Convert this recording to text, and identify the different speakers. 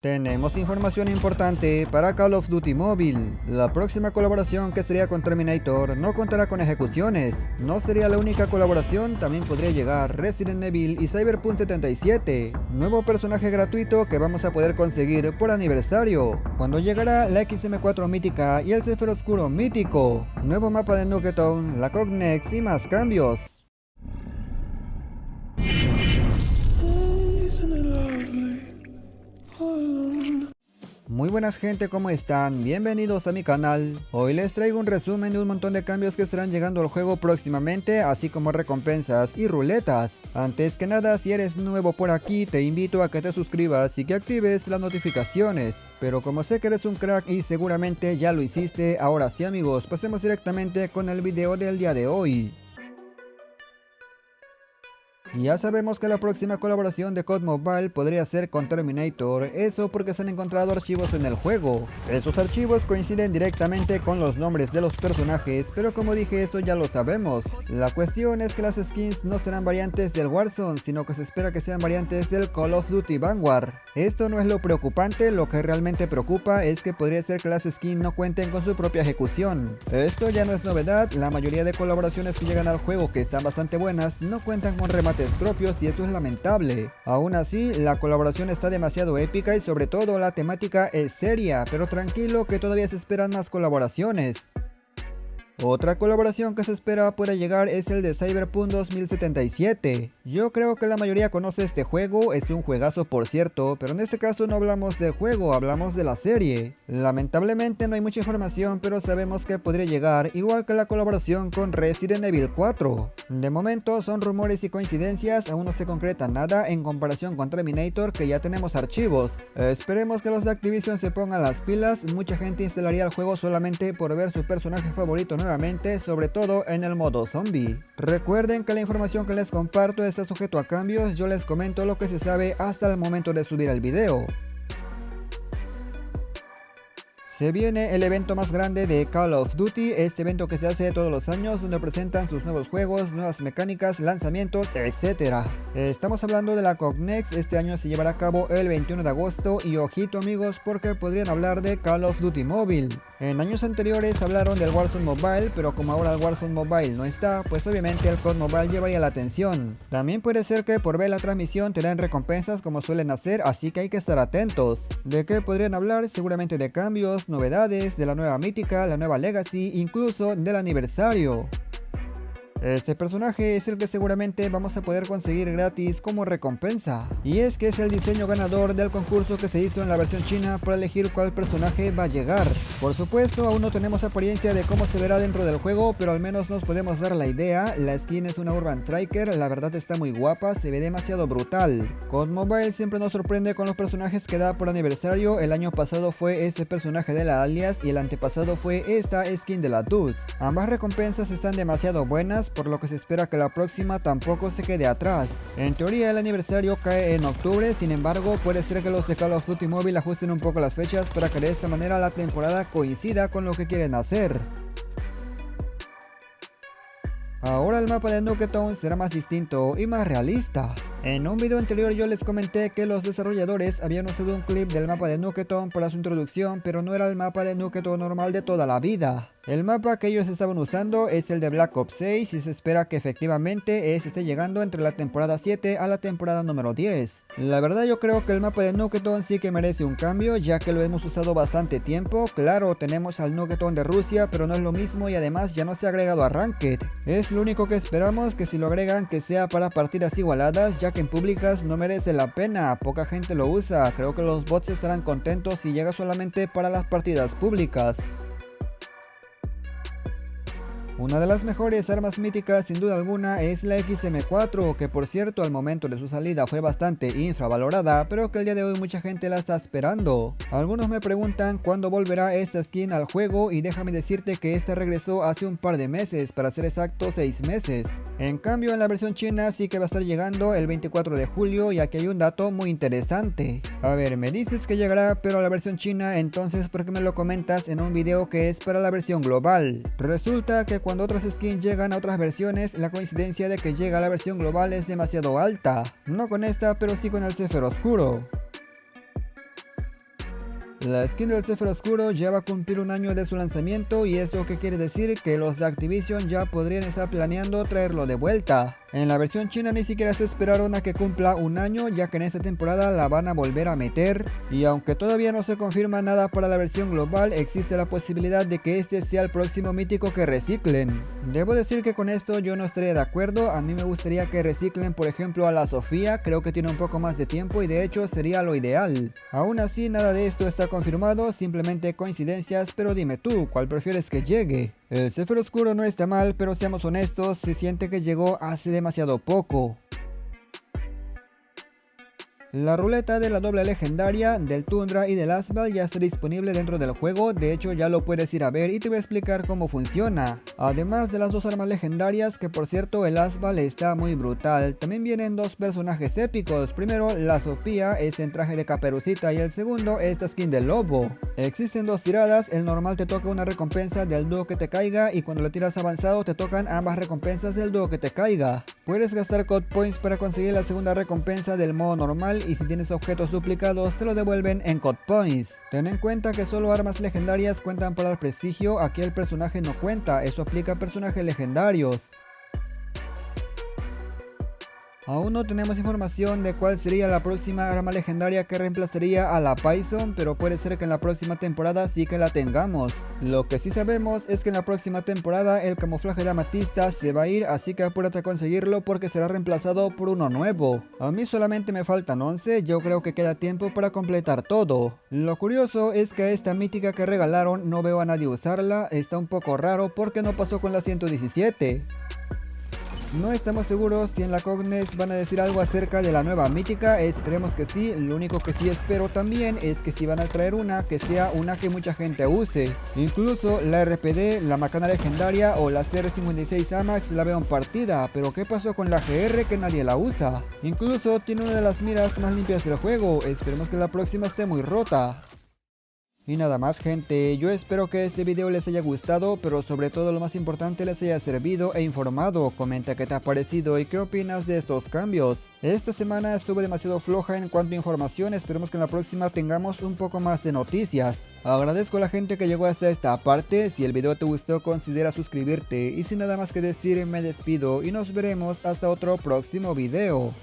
Speaker 1: Tenemos información importante para Call of Duty Mobile. La próxima colaboración, que sería con Terminator, no contará con ejecuciones. No sería la única colaboración, también podría llegar Resident Evil y Cyberpunk 77. Nuevo personaje gratuito que vamos a poder conseguir por aniversario. Cuando llegará la XM4 mítica y el Céfiro Oscuro mítico. Nuevo mapa de Nuketown, la Cognex y más cambios. Muy buenas gente, ¿cómo están? Bienvenidos a mi canal. Hoy les traigo un resumen de un montón de cambios que estarán llegando al juego próximamente, así como recompensas y ruletas. Antes que nada, si eres nuevo por aquí, te invito a que te suscribas y que actives las notificaciones. Pero como sé que eres un crack y seguramente ya lo hiciste, ahora sí amigos, pasemos directamente con el video del día de hoy. Ya sabemos que la próxima colaboración de COD Mobile podría ser con Terminator, eso porque se han encontrado archivos en el juego. Esos archivos coinciden directamente con los nombres de los personajes, pero como dije, eso ya lo sabemos. La cuestión es que las skins no serán variantes del Warzone, sino que se espera que sean variantes del Call of Duty Vanguard. Esto no es lo preocupante, lo que realmente preocupa es que podría ser que las skins no cuenten con su propia ejecución. Esto ya no es novedad, la mayoría de colaboraciones que llegan al juego, que están bastante buenas, no cuentan con remates propios y eso es lamentable. Aún así, la colaboración está demasiado épica y sobre todo la temática es seria, pero tranquilo que todavía se esperan más colaboraciones. Otra colaboración que se espera pueda llegar es el de Cyberpunk 2077. Yo creo que la mayoría conoce este juego, es un juegazo por cierto, pero en este caso no hablamos del juego, hablamos de la serie. Lamentablemente no hay mucha información, pero sabemos que podría llegar, igual que la colaboración con Resident Evil 4. De momento son rumores y coincidencias, aún no se concreta nada en comparación con Terminator, que ya tenemos archivos. Esperemos que los de Activision se pongan las pilas, mucha gente instalaría el juego solamente por ver su personaje favorito nuevamente, sobre todo en el modo zombie. Recuerden que la información que les comparto está sujeto a cambios, yo les comento lo que se sabe hasta el momento de subir el video. Se viene el evento más grande de Call of Duty, este evento que se hace todos los años donde presentan sus nuevos juegos, nuevas mecánicas, lanzamientos, etc. Estamos hablando de la Cognex, este año se llevará a cabo el 21 de agosto y ojito amigos porque podrían hablar de Call of Duty Mobile. En años anteriores hablaron del Warzone Mobile, pero como ahora el Warzone Mobile no está, pues obviamente el COD Mobile llevaría la atención. También puede ser que por ver la transmisión te den recompensas como suelen hacer, así que hay que estar atentos. ¿De qué podrían hablar? Seguramente de cambios, novedades, de la nueva mítica, la nueva Legacy, incluso del aniversario. Este personaje es el que seguramente vamos a poder conseguir gratis como recompensa, y es que es el diseño ganador del concurso que se hizo en la versión china para elegir cuál personaje va a llegar. Por supuesto aún no tenemos apariencia de cómo se verá dentro del juego, pero al menos nos podemos dar la idea. La skin es una Urban Striker, la verdad está muy guapa, se ve demasiado brutal. COD Mobile siempre nos sorprende con los personajes que da por aniversario, el año pasado fue ese personaje de la Alias y el antepasado fue esta skin de la Duz. Ambas recompensas están demasiado buenas, por lo que se espera que la próxima tampoco se quede atrás. En teoría el aniversario cae en octubre, sin embargo puede ser que los de Call of Duty Mobile ajusten un poco las fechas para que de esta manera la temporada coincida con lo que quieren hacer. Ahora el mapa de Nuketown será más distinto y más realista. En un video anterior yo les comenté que los desarrolladores habían usado un clip del mapa de Nuketown para su introducción, pero no era el mapa de Nuketown normal de toda la vida. El mapa que ellos estaban usando es el de Black Ops 6 y se espera que efectivamente esté llegando entre la temporada 7 a la temporada número 10. La verdad yo creo que el mapa de Nuketown sí que merece un cambio, ya que lo hemos usado bastante tiempo. Claro, tenemos al Nuketown de Rusia, pero no es lo mismo y además ya no se ha agregado a Ranked. Es lo único que esperamos, que si lo agregan que sea para partidas igualadas, ya que en públicas no merece la pena, poca gente lo usa. Creo que los bots estarán contentos si llega solamente para las partidas públicas. Una de las mejores armas míticas sin duda alguna es la XM4, que por cierto al momento de su salida fue bastante infravalorada, pero que el día de hoy mucha gente la está esperando. Algunos me preguntan cuándo volverá esta skin al juego y déjame decirte que esta regresó hace un par de meses, para ser exacto 6 meses. En cambio en la versión china sí que va a estar llegando el 24 de julio y aquí hay un dato muy interesante. A ver, me dices que llegará pero a la versión china, entonces ¿por qué me lo comentas en un video que es para la versión global? Resulta que cuando otras skins llegan a otras versiones, la coincidencia de que llega a la versión global es demasiado alta. No con esta, pero sí con el Céfiro Oscuro. La skin del Zephyr Oscuro ya va a cumplir un año de su lanzamiento y eso que quiere decir que los de Activision ya podrían estar planeando traerlo de vuelta. En la versión china ni siquiera se esperaron a que cumpla un año, ya que en esta temporada la van a volver a meter, y aunque todavía no se confirma nada para la versión global, existe la posibilidad de que este sea el próximo mítico que reciclen. Debo decir que con esto yo no estaría de acuerdo. A mí me gustaría que reciclen por ejemplo a la Sofía, creo que tiene un poco más de tiempo y de hecho sería lo ideal. Aún así nada de esto está confirmado, simplemente coincidencias, pero dime tú, ¿cuál prefieres que llegue? El Zephyr Oscuro no está mal, pero seamos honestos, se siente que llegó hace demasiado poco. La ruleta de la doble legendaria, del Tundra y del Asval ya está disponible dentro del juego, de hecho ya lo puedes ir a ver y te voy a explicar cómo funciona. Además de las dos armas legendarias, que por cierto el Asval está muy brutal, también vienen dos personajes épicos. Primero la Sofía es en traje de Caperucita y el segundo esta skin de lobo. Existen dos tiradas, el normal te toca una recompensa del dúo que te caiga y cuando lo tiras avanzado te tocan ambas recompensas del dúo que te caiga. Puedes gastar code points para conseguir la segunda recompensa del modo normal y si tienes objetos duplicados te lo devuelven en code points. Ten en cuenta que solo armas legendarias cuentan para el prestigio, aquí el personaje no cuenta, eso aplica a personajes legendarios. Aún no tenemos información de cuál sería la próxima arma legendaria que reemplazaría a la Python, pero puede ser que en la próxima temporada sí que la tengamos. Lo que sí sabemos es que en la próxima temporada el camuflaje de amatista se va a ir, así que apúrate a conseguirlo porque será reemplazado por uno nuevo. A mí solamente me faltan 11, yo creo que queda tiempo para completar todo. Lo curioso es que a esta mítica que regalaron no veo a nadie usarla, está un poco raro porque no pasó con la 117. No estamos seguros si en la Cognes van a decir algo acerca de la nueva mítica, esperemos que sí. Lo único que sí espero también es que si van a traer una, que sea una que mucha gente use. Incluso la RPD, la Macana legendaria o la CR56 AMAX la veo en partida, pero ¿qué pasó con la GR que nadie la usa? Incluso tiene una de las miras más limpias del juego, esperemos que la próxima esté muy rota. Y nada más gente, yo espero que este video les haya gustado, pero sobre todo lo más importante les haya servido e informado. Comenta qué te ha parecido y qué opinas de estos cambios. Esta semana estuve demasiado floja en cuanto a información, esperemos que en la próxima tengamos un poco más de noticias. Agradezco a la gente que llegó hasta esta parte, si el video te gustó considera suscribirte y sin nada más que decir me despido y nos veremos hasta otro próximo video.